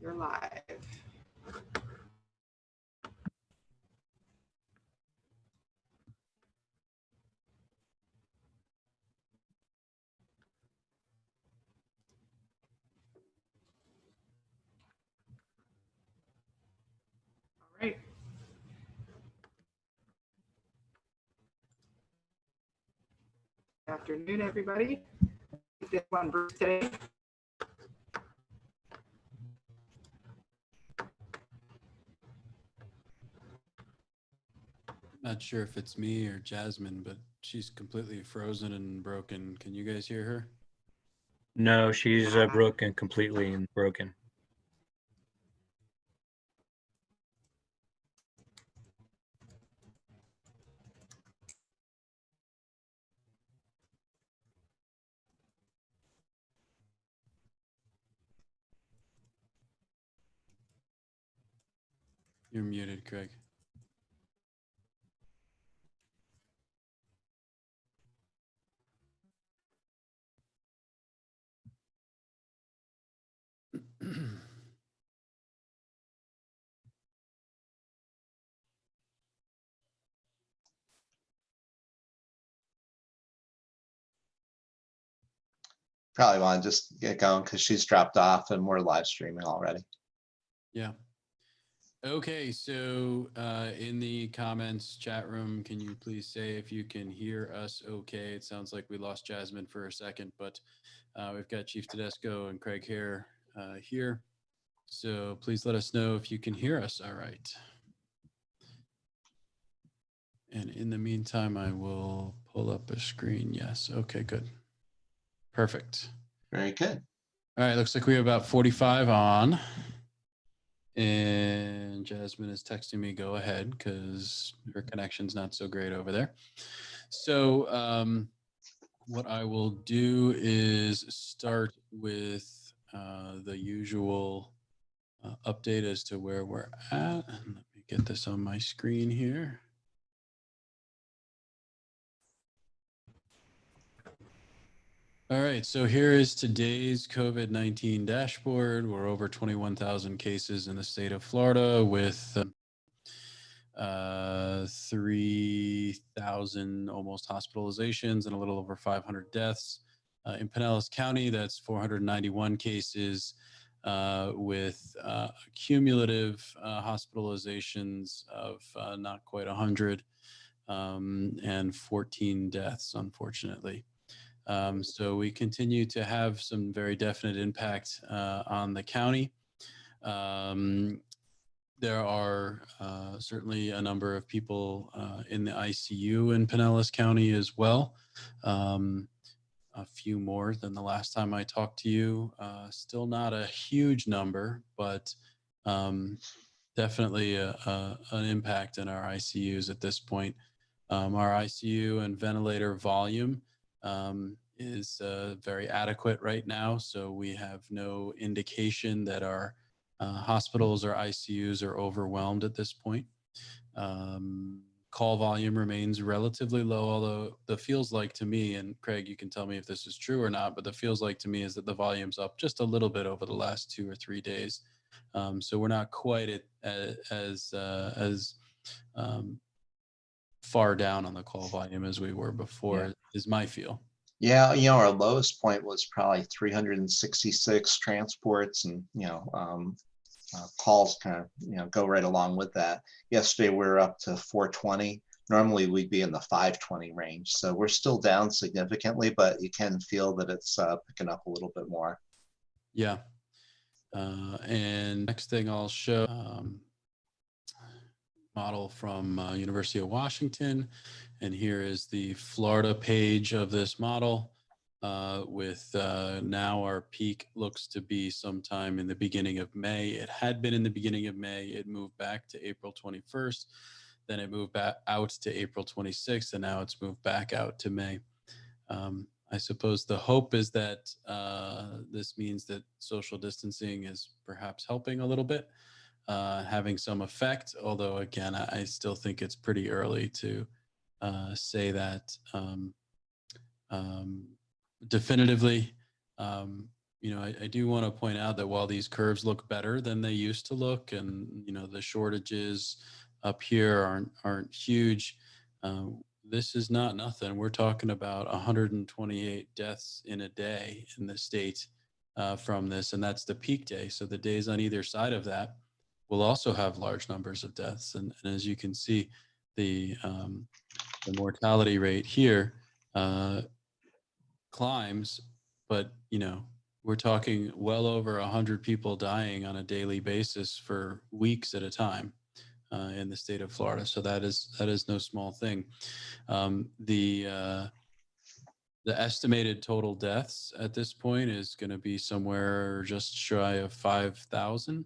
You're live. All right. Good afternoon, everybody. This one brief today. Not sure if it's me or Jasmine, but she's completely frozen and broken. Can you guys hear her? No, she's broken, completely and broken. You're muted, Craig. Probably want to just get going because she's dropped off and we're live streaming already. Yeah. Okay, so in the comments chat room, can you please say if you can hear us okay? It sounds like we lost Jasmine for a second, but we've got Chief Tedesco and Craig here. So please let us know if you can hear us all right. And in the meantime, I will pull up a screen. Yes. Okay, good. Perfect. Very good. All right. Looks like we have about 45 on. And Jasmine is texting me, go ahead, because her connection's not so great over there. So what I will do is start with the usual update as to where we're at. And let me get this on my screen here. All right, so here is today's COVID-19 dashboard. We're over 21,000 cases in the state of Florida with 3,000 almost hospitalizations and a little over 500 deaths. In Pinellas County, that's 491 cases with cumulative hospitalizations of not quite 100 and 14 deaths, unfortunately. So we continue to have some very definite impact on the county. There are certainly a number of people in the ICU in Pinellas County as well. A few more than the last time I talked to you. Still not a huge number, but definitely an impact in our ICUs at this point. Our ICU and ventilator volume is very adequate right now, so we have no indication that our hospitals or ICUs are overwhelmed at this point. Call volume remains relatively low, although the feels like to me, and Craig, you can tell me if this is true or not, but the feels like to me is that the volume's up just a little bit over the last 2 or 3 days. So we're not quite as far down on the call volume as we were before, is my feel. Yeah, our lowest point was probably 366 transports, and calls kind of go right along with that. Yesterday we were up to 420. Normally we'd be in the 520 range, so we're still down significantly, but you can feel that it's picking up a little bit more. Yeah. And next thing I'll show model from University of Washington, and here is the Florida page of this model with now our peak looks to be sometime in the beginning of May. It had been in the beginning of May. It moved back to April 21st. Then it moved back out to April 26th, and now it's moved back out to May. I suppose the hope is that this means that social distancing is perhaps helping a little bit, having some effect, although again, I still think it's pretty early to say that definitively. I do want to point out that while these curves look better than they used to look, and the shortages up here aren't huge, this is not nothing. We're talking about 128 deaths in a day in the state from this, and that's the peak day. So the days on either side of that will also have large numbers of deaths, and as you can see, the mortality rate here climbs, but we're talking well over 100 people dying on a daily basis for weeks at a time in the state of Florida. So that is no small thing. The estimated total deaths at this point is going to be somewhere just shy of 5,000,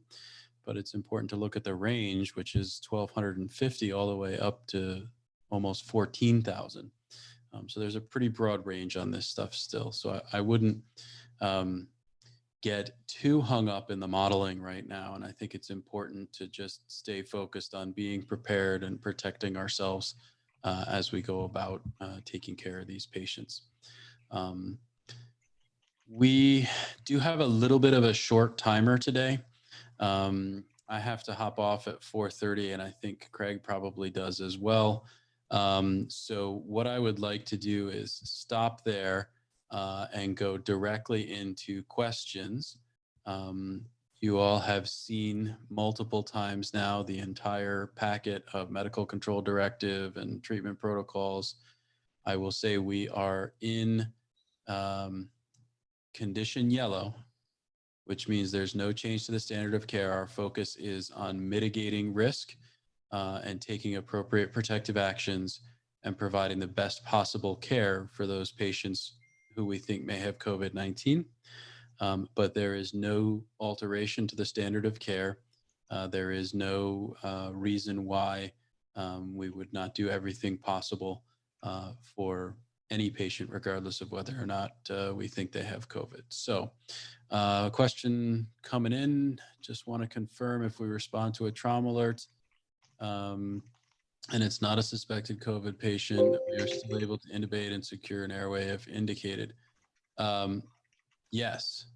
but it's important to look at the range, which is 1,250 all the way up to almost 14,000. So there's a pretty broad range on this stuff still. So I wouldn't get too hung up in the modeling right now. And I think it's important to just stay focused on being prepared and protecting ourselves as we go about taking care of these patients. We do have a little bit of a short timer today. I have to hop off at 4:30, and I think Craig probably does as well. So what I would like to do is stop there and go directly into questions. You all have seen multiple times now the entire packet of medical control directive and treatment protocols. I will say we are in condition yellow, which means there's no change to the standard of care. Our focus is on mitigating risk and taking appropriate protective actions and providing the best possible care for those patients who we think may have COVID-19. But there is no alteration to the standard of care. There is no reason why we would not do everything possible for any patient, regardless of whether or not we think they have COVID. So question coming in, just want to confirm if we respond to a trauma alert and it's not a suspected COVID patient, we are still able to intubate and secure an airway if indicated. Yes.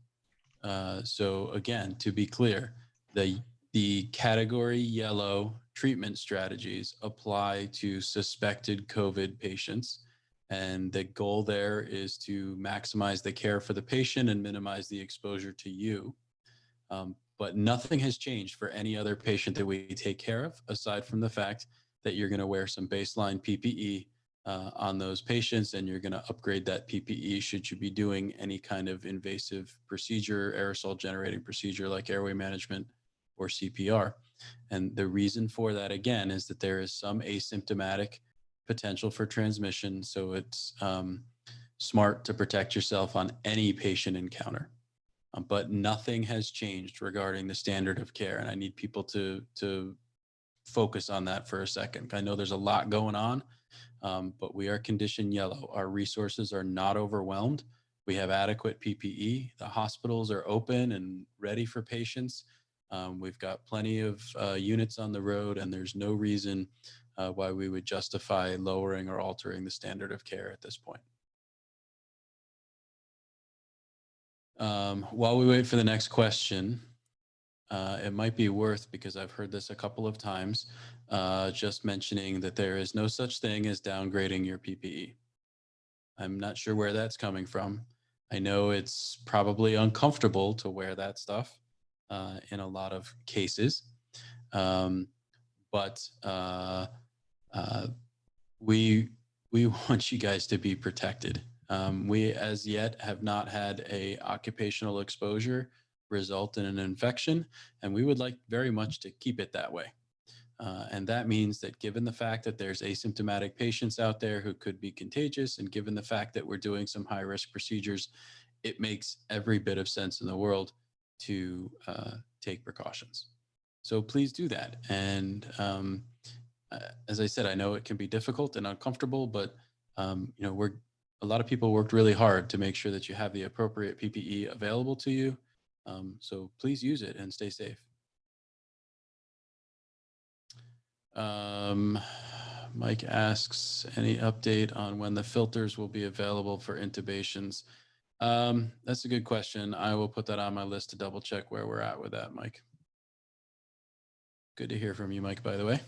So again, to be clear, the category yellow treatment strategies apply to suspected COVID patients. And the goal there is to maximize the care for the patient and minimize the exposure to you. But nothing has changed for any other patient that we take care of, aside from the fact that you're going to wear some baseline PPE on those patients, and you're going to upgrade that PPE should you be doing any kind of invasive procedure, aerosol generating procedure like airway management or CPR. And the reason for that, again, is that there is some asymptomatic potential for transmission. So it's smart to protect yourself on any patient encounter. But nothing has changed regarding the standard of care. And I need people to focus on that for a second. I know there's a lot going on, but we are condition yellow. Our resources are not overwhelmed. We have adequate PPE. The hospitals are open and ready for patients. We've got plenty of units on the road, and there's no reason why we would justify lowering or altering the standard of care at this point. While we wait for the next question, it might be worth, because I've heard this a couple of times, just mentioning that there is no such thing as downgrading your PPE. I'm not sure where that's coming from. I know it's probably uncomfortable to wear that stuff in a lot of cases, but we want you guys to be protected. We as yet have not had a occupational exposure result in an infection, and we would like very much to keep it that way. And that means that given the fact that there's asymptomatic patients out there who could be contagious, and given the fact that we're doing some high risk procedures, it makes every bit of sense in the world to take precautions. So please do that. And as I said, I know it can be difficult and uncomfortable, but a lot of people worked really hard to make sure that you have the appropriate PPE available to you. So please use it and stay safe. Mike asks, any update on when the filters will be available for intubations? That's a good question. I will put that on my list to double check where we're at with that, Mike. Good to hear from you, Mike, by the way.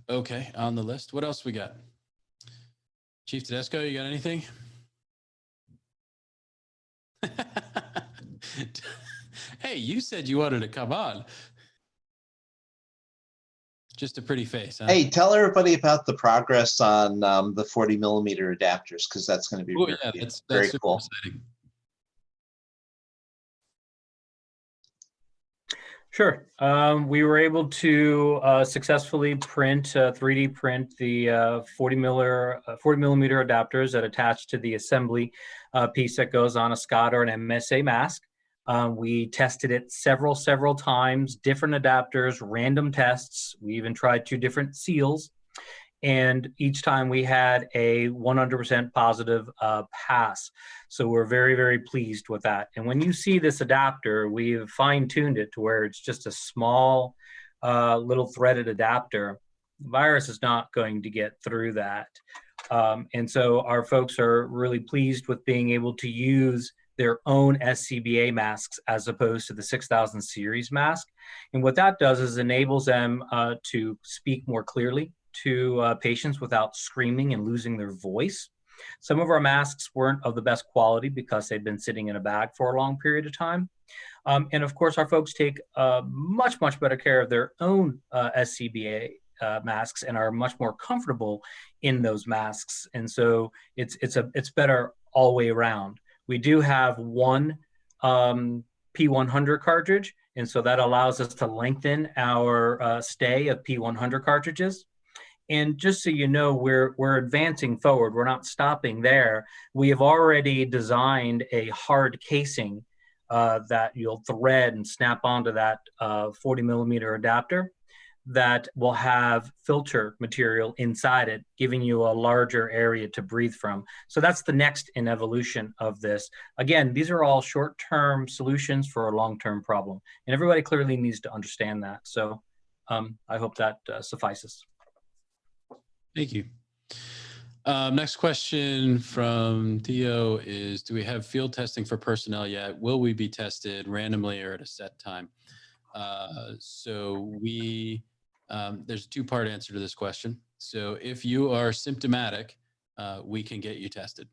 Okay, on the list. What else we got? Chief Tedesco, you got anything? Hey, you said you wanted to come on. Just a pretty face, huh? Hey, tell everybody about the progress on the 40 millimeter adapters, because that's going to be Oh, very, yeah, that's very super cool. exciting. Sure. We were able to successfully 3D print the 40 millimeter adapters that attach to the assembly piece that goes on a SCOT or an MSA mask. We tested it several times, different adapters, random tests. We even tried 2 different seals. And each time we had a 100% positive pass. So we're very pleased with that. And when you see this adapter, we've fine-tuned it to where it's just a small little threaded adapter. The virus is not going to get through that. And so our folks are really pleased with being able to use their own SCBA masks as opposed to the 6000 series mask. And what that does is enables them to speak more clearly to patients without screaming and losing their voice. Some of our masks weren't of the best quality because they'd been sitting in a bag for a long period of time. And of course, our folks take much better care of their own SCBA masks and are much more comfortable in those masks. And so it's better all the way around. We do have one P100 cartridge, and so that allows us to lengthen our stay of P100 cartridges. And just so you know, we're advancing forward. We're not stopping there. We have already designed a hard casing that you'll thread and snap onto that 40 millimeter adapter that will have filter material inside it, giving you a larger area to breathe from. So that's the next in evolution of this. Again, these are all short-term solutions for a long-term problem. And everybody clearly needs to understand that. So I hope that suffices. Thank you. Next question from Theo is, do we have field testing for personnel yet? Will we be tested randomly or at a set time? So there's a 2-part answer to this question. So if you are symptomatic, we can get you tested.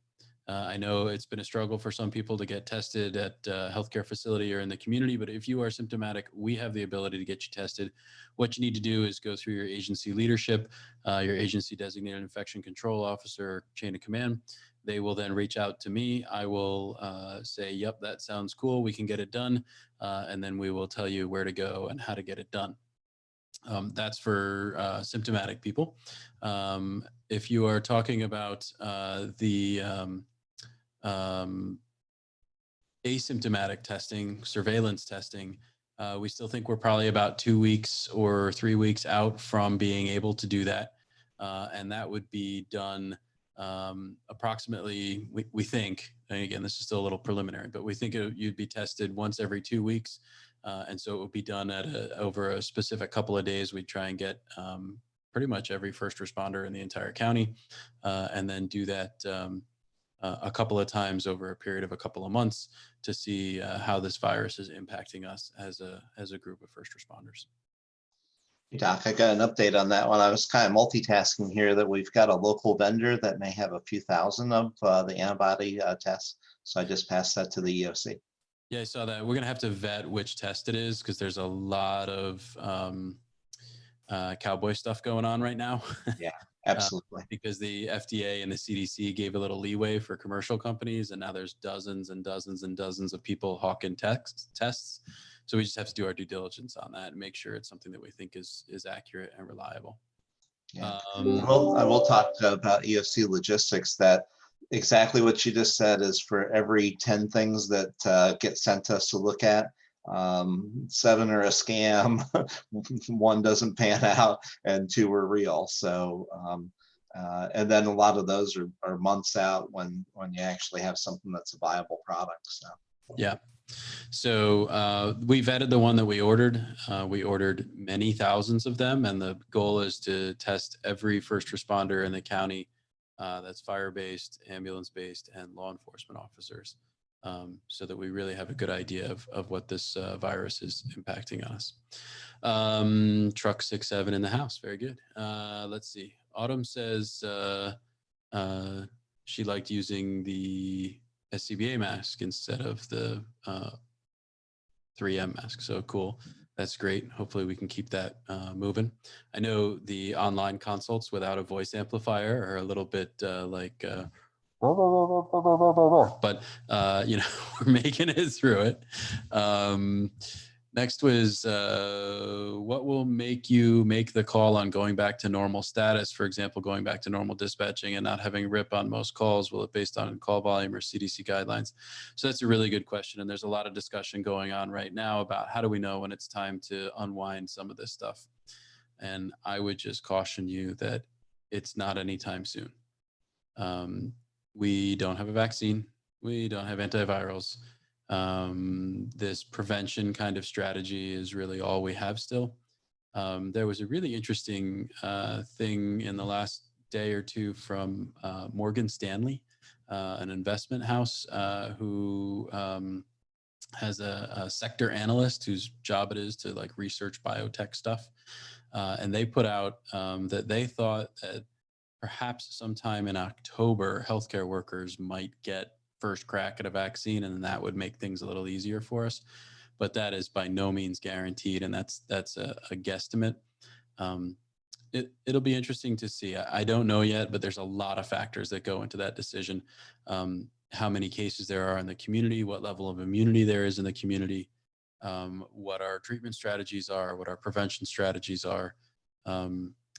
I know it's been a struggle for some people to get tested at a healthcare facility or in the community, but if you are symptomatic, we have the ability to get you tested. What you need to do is go through your agency leadership, your agency designated infection control officer, chain of command. They will then reach out to me. I will say, yep, that sounds cool. We can get it done. And then we will tell you where to go and how to get it done. That's for symptomatic people. If you are talking about the asymptomatic testing, surveillance testing, we still think we're probably about 2 weeks or 3 weeks out from being able to do that. And that would be done approximately, we think, and again, this is still a little preliminary, but we think you'd be tested once every 2 weeks. And so it would be done over a specific couple of days. We'd try and get pretty much every first responder in the entire county, and then do that a couple of times over a period of a couple of months to see how this virus is impacting us as a group of first responders. Hey, Doc, I got an update on that one. I was kind of multitasking here that we've got a local vendor that may have a few thousand of the antibody tests. So I just passed that to the EOC. Yeah, I saw that. We're going to have to vet which test it is because there's a lot of cowboy stuff going on right now. Yeah, absolutely. Because the FDA and the CDC gave a little leeway for commercial companies, and now there's dozens and dozens and dozens of people hawking tests. So we just have to do our due diligence on that and make sure it's something that we think is accurate and reliable. Yeah. I will talk about EOC logistics. That exactly what you just said is for every 10 things that get sent to us to look at, 7 are a scam, 1 doesn't pan out, and 2 are real. So, and then a lot of those are months out when you actually have something that's a viable product. So. Yeah, So we vetted the one that we ordered. We ordered many thousands of them, and the goal is to test every first responder in the county that's fire-based, ambulance-based, and law enforcement officers, so that we really have a good idea of what this virus is impacting on us. Truck 67 in the house. Very good. Let's see. Autumn says she liked using the SCBA mask instead of the 3M mask. So cool. That's great. Hopefully we can keep that moving. I know the online consults without a voice amplifier are a little bit like, but you know, we're making it through it. Next was what will make you make the call on going back to normal status? For example, going back to normal dispatching and not having RIP on most calls. Will it based on call volume or CDC guidelines? So that's a really good question. And there's a lot of discussion going on right now about how do we know when it's time to unwind some of this stuff? And I would just caution you that it's not anytime soon. We don't have a vaccine. We don't have antivirals. This prevention kind of strategy is really all we have still. There was a really interesting thing in the last day or two from Morgan Stanley, an investment house who has a sector analyst whose job it is to like research biotech stuff. And they put out that they thought that perhaps sometime in October, healthcare workers might get first crack at a vaccine, and that would make things a little easier for us. But that is by no means guaranteed, and that's a guesstimate. It'll be interesting to see. I don't know yet, but there's a lot of factors that go into that decision. How many cases there are in the community, what level of immunity there is in the community, what our treatment strategies are, what our prevention strategies are.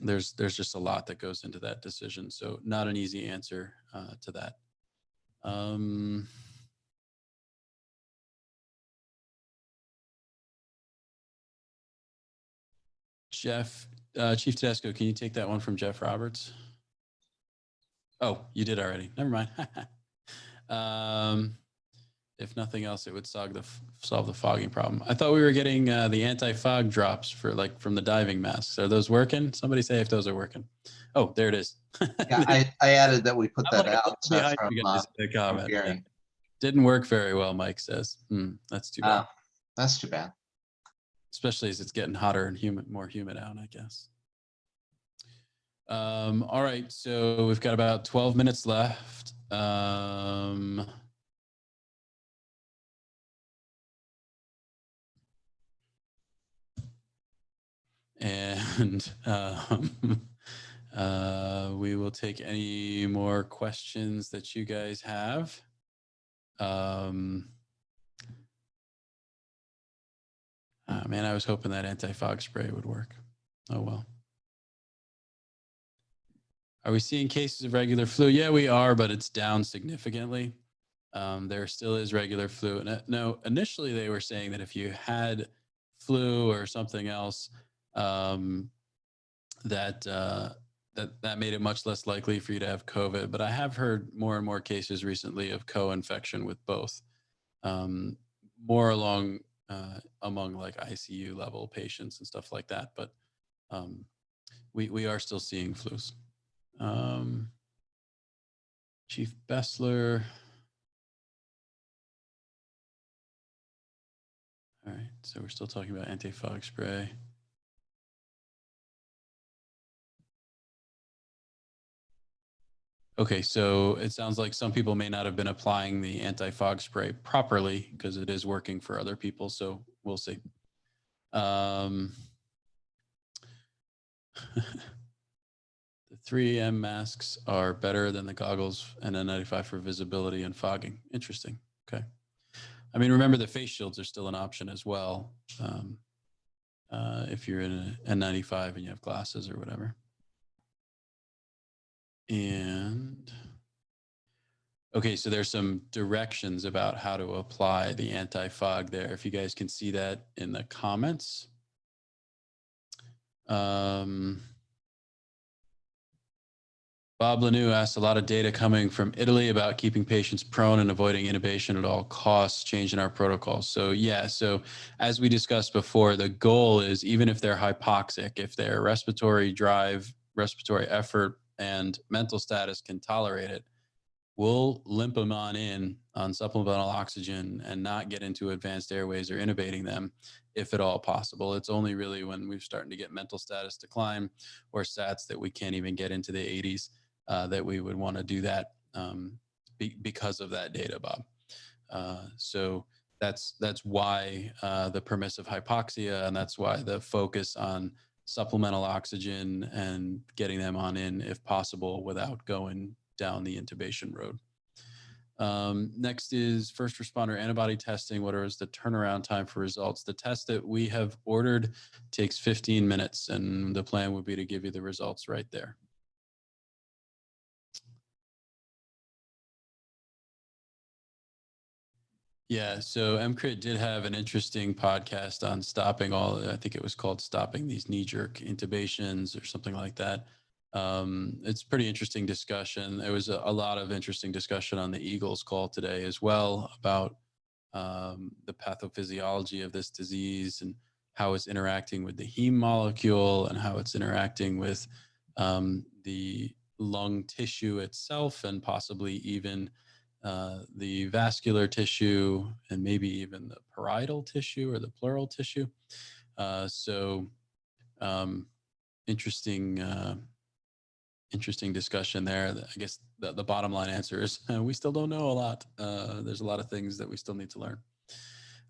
There's just a lot that goes into that decision. So not an easy answer to that. Jeff, Chief Tedesco, can you take that one from Jeff Roberts? Oh, you did already. Never mind. If nothing else, it would solve the fogging problem. I thought we were getting the anti-fog drops for like from the diving masks. Are those working? Somebody say if those are working. Oh, there it is. Yeah, I added that we put that out behind from, you guys in the from comment. Gary. Didn't work very well, Mike says. That's too bad. That's too bad. Especially as it's getting hotter and more humid out, I guess. All right, so we've got about 12 minutes left. And we will take any more questions that you guys have. Man, I was hoping that anti-fog spray would work. Oh, well. Are we seeing cases of regular flu? Yeah, we are, but it's down significantly. There still is regular flu. No, initially they were saying that if you had flu or something else, that made it much less likely for you to have COVID. But I have heard more and more cases recently of co-infection with both, more among like ICU level patients and stuff like that. But we are still seeing flus. Chief Bessler. All right, so we're still talking about anti-fog spray. Okay, so it sounds like some people may not have been applying the anti-fog spray properly because it is working for other people, so we'll see. The 3M masks are better than the goggles and N95 for visibility and fogging. Interesting. Okay. I mean, remember the face shields are still an option as well. If you're in a N95 and you have glasses or whatever. And okay, so there's some directions about how to apply the anti-fog there. If you guys can see that in the comments. Bob Lanou asked, a lot of data coming from Italy about keeping patients prone and avoiding intubation at all costs, changing our protocols. So yeah, so as we discussed before, the goal is even if they're hypoxic, if their respiratory drive, respiratory effort, and mental status can tolerate it, we'll limp them on in on supplemental oxygen and not get into advanced airways or intubating them if at all possible. It's only really when we're starting to get mental status decline or stats that we can't even get into the 80s that we would want to do that because of that data, Bob. So that's why the permissive hypoxia, and that's why the focus on supplemental oxygen and getting them on in if possible without going down the intubation road. Next is first responder antibody testing. What is the turnaround time for results? The test that we have ordered takes 15 minutes, and the plan would be to give you the results right there. Yeah, so MCRIT did have an interesting podcast on stopping all, I think it was called Stopping These Knee-Jerk Intubations or something like that. It's pretty interesting discussion. There was a lot of interesting discussion on the Eagles call today as well about the pathophysiology of this disease and how it's interacting with the heme molecule and how it's interacting with the lung tissue itself and possibly even the vascular tissue and maybe even the parietal tissue or the pleural tissue. So interesting discussion there. I guess the bottom line answer is we still don't know a lot. There's a lot of things that we still need to learn.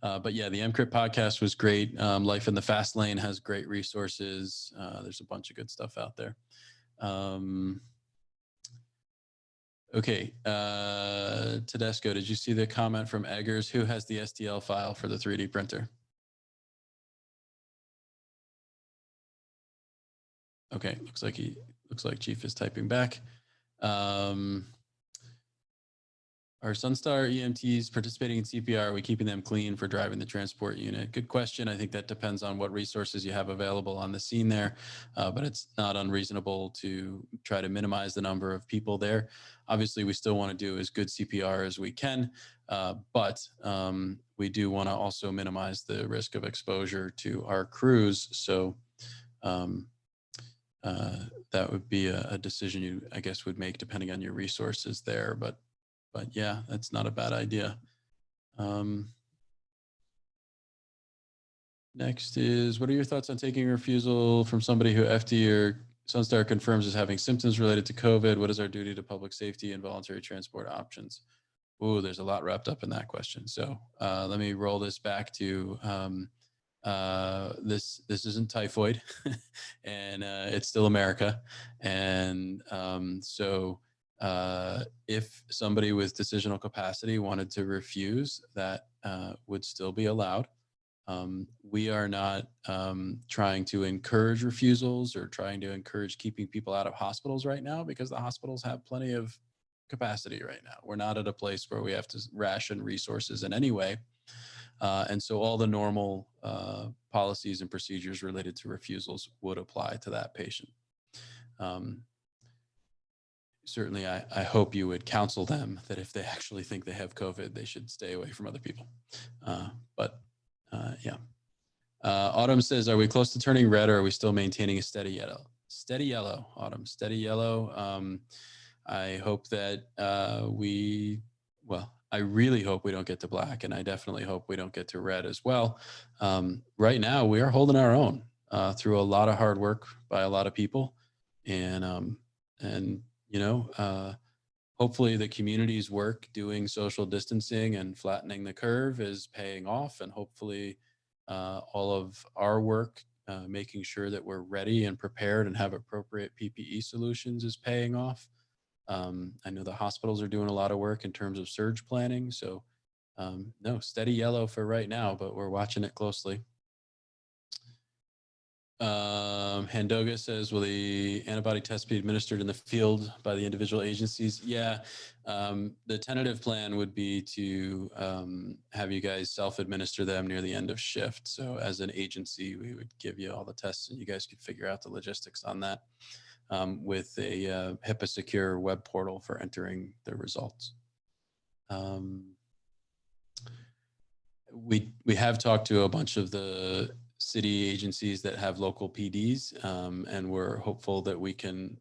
But yeah, the MCRIT podcast was great. Life in the Fast Lane has great resources. There's a bunch of good stuff out there. Okay, Tedesco, did you see the comment from Eggers? Who has the STL file for the 3D printer? Okay, looks like Chief is typing back. Are Sunstar EMTs participating in CPR? Are we keeping them clean for driving the transport unit? Good question. I think that depends on what resources you have available on the scene there, but it's not unreasonable to try to minimize the number of people there. Obviously, we still want to do as good CPR as we can, but we do want to also minimize the risk of exposure to our crews. So that would be a decision you, I guess, would make depending on your resources there. But yeah, that's not a bad idea. Next is, what are your thoughts on taking a refusal from somebody who FD or Sunstar confirms is having symptoms related to COVID? What is our duty to public safety and voluntary transport options? Ooh, there's a lot wrapped up in that question. So let me roll this back to this isn't typhoid and it's still America. And so if somebody with decisional capacity wanted to refuse, that would still be allowed. We are not trying to encourage refusals or trying to encourage keeping people out of hospitals right now because the hospitals have plenty of capacity right now. We're not at a place where we have to ration resources in any way. And so all the normal policies and procedures related to refusals would apply to that patient. Certainly, I hope you would counsel them that if they actually think they have COVID, they should stay away from other people. Yeah. Autumn says, are we close to turning red or are we still maintaining a steady yellow? Steady yellow, Autumn, steady yellow. I hope that I really hope we don't get to black, and I definitely hope we don't get to red as well. Right now, we are holding our own through a lot of hard work by a lot of people, and you know, hopefully the community's work doing social distancing and flattening the curve is paying off, and hopefully all of our work making sure that we're ready and prepared and have appropriate PPE solutions is paying off. I know the hospitals are doing a lot of work in terms of surge planning. So no, steady yellow for right now, but we're watching it closely. Handoga says, will the antibody test be administered in the field by the individual agencies? Yeah, the tentative plan would be to have you guys self-administer them near the end of shift. So as an agency, we would give you all the tests and you guys could figure out the logistics on that. with a HIPAA secure web portal for entering the results. We have talked to a bunch of the city agencies that have local PDs, and we're hopeful that we can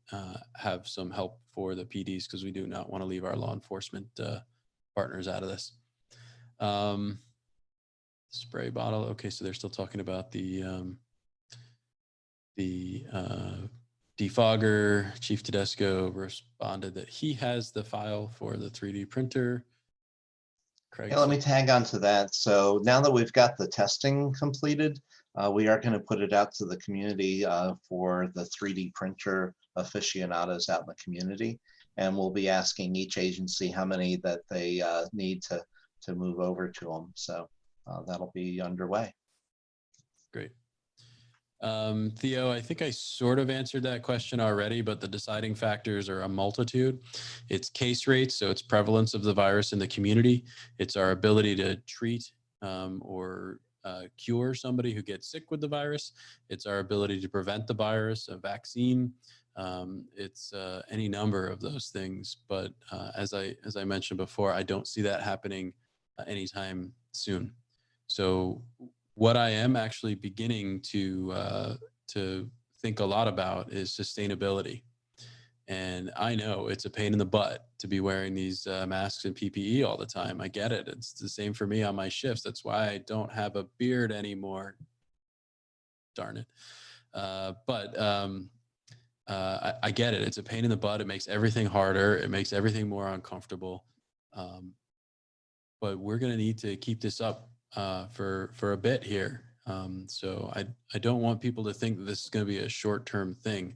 have some help for the PDs, because we do not want to leave our law enforcement partners out of this. Spray bottle. Okay, so they're still talking about the defogger. Chief Tedesco responded that he has the file for the 3D printer. Craig, Yeah, let me tag on to that. So now that we've got the testing completed, we are going to put it out to the community for the 3D printer aficionados out in the community. And we'll be asking each agency how many that they need to move over to them. So that'll be underway. Great. Theo, I think I sort of answered that question already, but the deciding factors are a multitude. It's case rates, so it's prevalence of the virus in the community. It's our ability to treat or cure somebody who gets sick with the virus. It's our ability to prevent the virus, a vaccine. It's any number of those things. But as I mentioned before, I don't see that happening anytime soon. So what I am actually beginning to think a lot about is sustainability. And I know it's a pain in the butt to be wearing these masks and PPE all the time. I get it. It's the same for me on my shifts. That's why I don't have a beard anymore. Darn it. I get it. It's a pain in the butt. It makes everything harder. It makes everything more uncomfortable. But we're going to need to keep this up for a bit here. So I don't want people to think that this is going to be a short-term thing.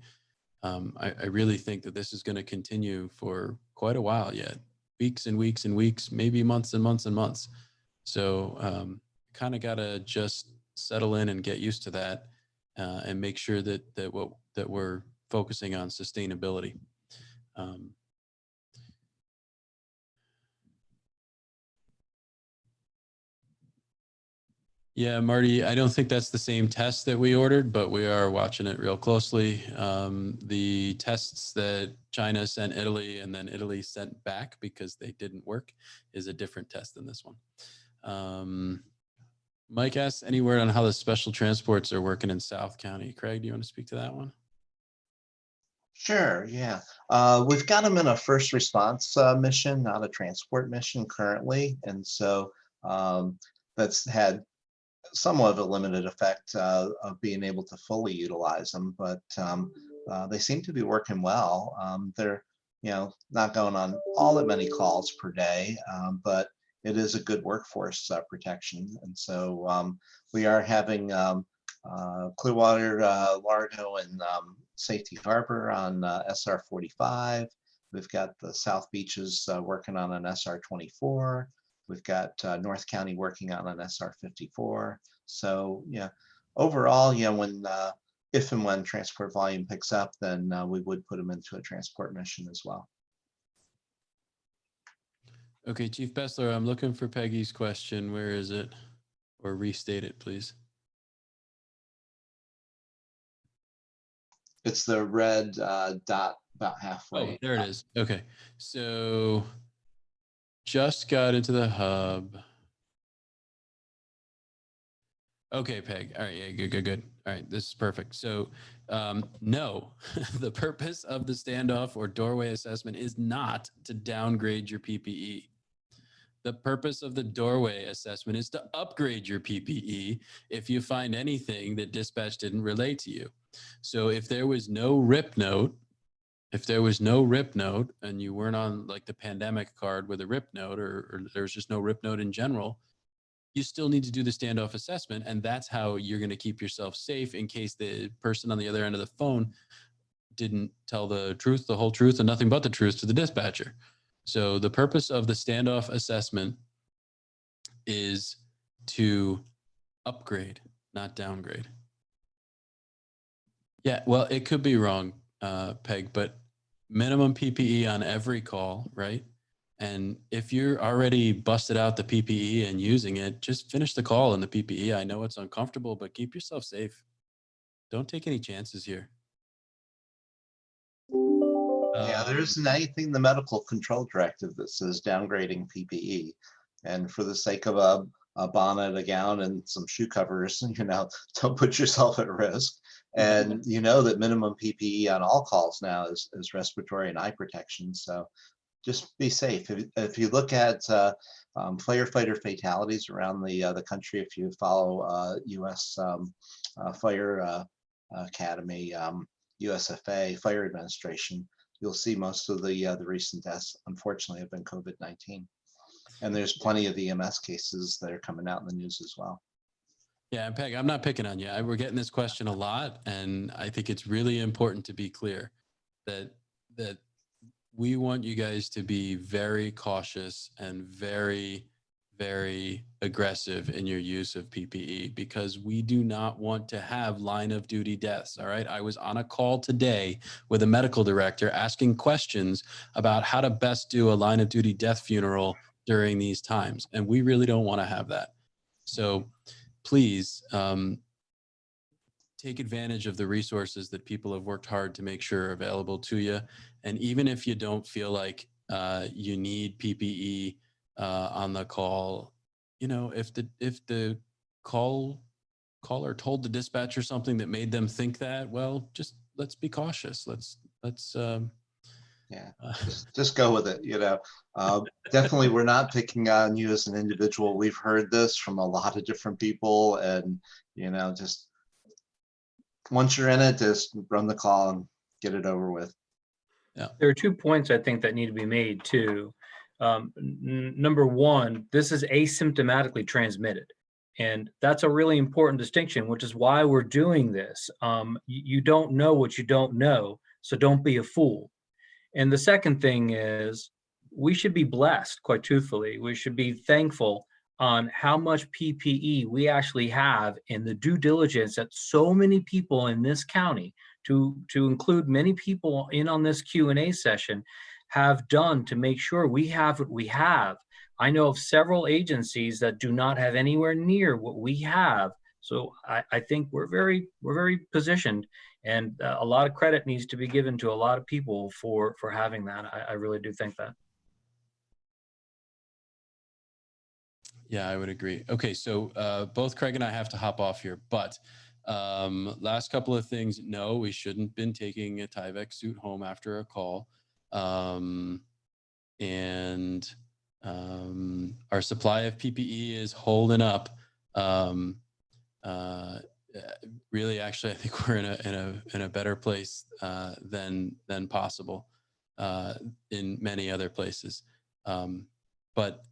I really think that this is going to continue for quite a while yet, weeks and weeks and weeks, maybe months and months and months. So kind of got to just settle in and get used to that, and make sure that we're focusing on sustainability. Yeah, Marty, I don't think that's the same test that we ordered, but we are watching it real closely. The tests that China sent Italy and then Italy sent back because they didn't work is a different test than this one. Mike asks, any word on how the special transports are working in South County? Craig, do you want to speak to that one? Sure, yeah. We've got them in a first response mission, not a transport mission currently. And so that's had somewhat of a limited effect of being able to fully utilize them, but they seem to be working well. They're, not going on all that many calls per day, but it is a good workforce protection. And so we are having Clearwater, Largo, and Safety Harbor on SR 45. We've got the South Beaches working on an SR 24. We've got North County working on an SR 54. So overall, if and when transport volume picks up, then we would put them into a transport mission as well. Okay, Chief Bessler, I'm looking for Peggy's question. Where is it? Or restate it, please. It's the red dot about halfway. Oh, there it is. Okay, so just got into the hub. Okay, Peg. All right, yeah, good. All right, this is perfect. So, no, the purpose of the standoff or doorway assessment is not to downgrade your PPE. The purpose of the doorway assessment is to upgrade your PPE if you find anything that dispatch didn't relay to you. So if there was no RIP note, and you weren't on like the pandemic card with a RIP note, or there's just no RIP note in general, you still need to do the standoff assessment. And that's how you're going to keep yourself safe in case the person on the other end of the phone didn't tell the truth, the whole truth, and nothing but the truth to the dispatcher. So the purpose of the standoff assessment is to upgrade, not downgrade. Yeah, well, it could be wrong, Peg, but minimum PPE on every call, right? And if you're already busted out the PPE and using it, just finish the call in the PPE. I know it's uncomfortable, but keep yourself safe. Don't take any chances here. Yeah, there isn't anything in the medical control directive that says downgrading PPE. And for the sake of a bonnet, a gown, and some shoe covers, don't put yourself at risk. And you know that minimum PPE on all calls now is respiratory and eye protection. So just be safe. If you look at firefighter fatalities around the country, if you follow U.S. Fire Academy, USFA, Fire Administration, you'll see most of the recent deaths, unfortunately, have been COVID-19. And there's plenty of EMS cases that are coming out in the news as well. Yeah, and Peg, I'm not picking on you. We're getting this question a lot, and I think it's really important to be clear that we want you guys to be very cautious and very, very aggressive in your use of PPE, because we do not want to have line of duty deaths. All right. I was on a call today with a medical director asking questions about how to best do a line of duty death funeral during these times. And we really don't want to have that. So please take advantage of the resources that people have worked hard to make sure are available to you. And even if you don't feel like you need PPE on the call, if the caller told the dispatcher something that made them think that, well, just let's be cautious. Let's Yeah, just go with it. Definitely, we're not picking on you as an individual. We've heard this from a lot of different people, and just once you're in it, just run the call and get it over with. Yeah. There are 2 points I think that need to be made too. Number one, this is asymptomatically transmitted. And that's a really important distinction, which is why we're doing this. You don't know what you don't know, so don't be a fool. And the second thing is, we should be blessed, quite truthfully. We should be thankful on how much PPE we actually have and the due diligence that so many people in this county, to include many people in on this Q&A session, have done to make sure we have what we have. I know of several agencies that do not have anywhere near what we have. So I think we're very positioned, and a lot of credit needs to be given to a lot of people for having that. I really do think that. Yeah, I would agree. Okay, so both Craig and I have to hop off here, but last couple of things. No, we shouldn't been taking a Tyvek suit home after a call. And our supply of PPE is holding up. Really, actually, I think we're in a better place than possible in many other places. But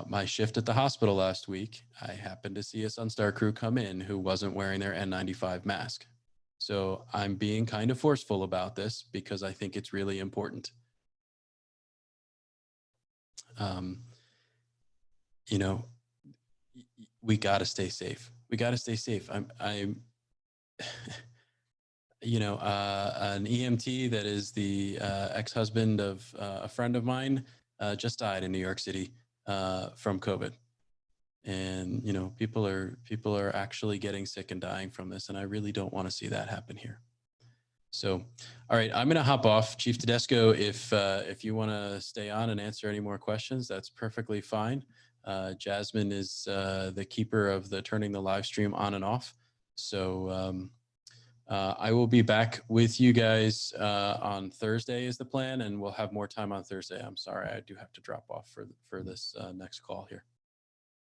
my shift at the hospital last week, I happened to see a Sunstar crew come in who wasn't wearing their N95 mask. So I'm being kind of forceful about this because I think it's really important. We got to stay safe. We got to stay safe. I'm an EMT that is the ex-husband of a friend of mine just died in New York City from COVID. And, people are actually getting sick and dying from this. And I really don't want to see that happen here. So, all right, I'm going to hop off. Chief Tedesco, if you want to stay on and answer any more questions, that's perfectly fine. Jasmine is the keeper of turning the live stream on and off. So I will be back with you guys on Thursday is the plan, and we'll have more time on Thursday. I'm sorry, I do have to drop off for this next call here.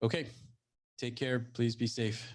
Okay, take care. Please be safe.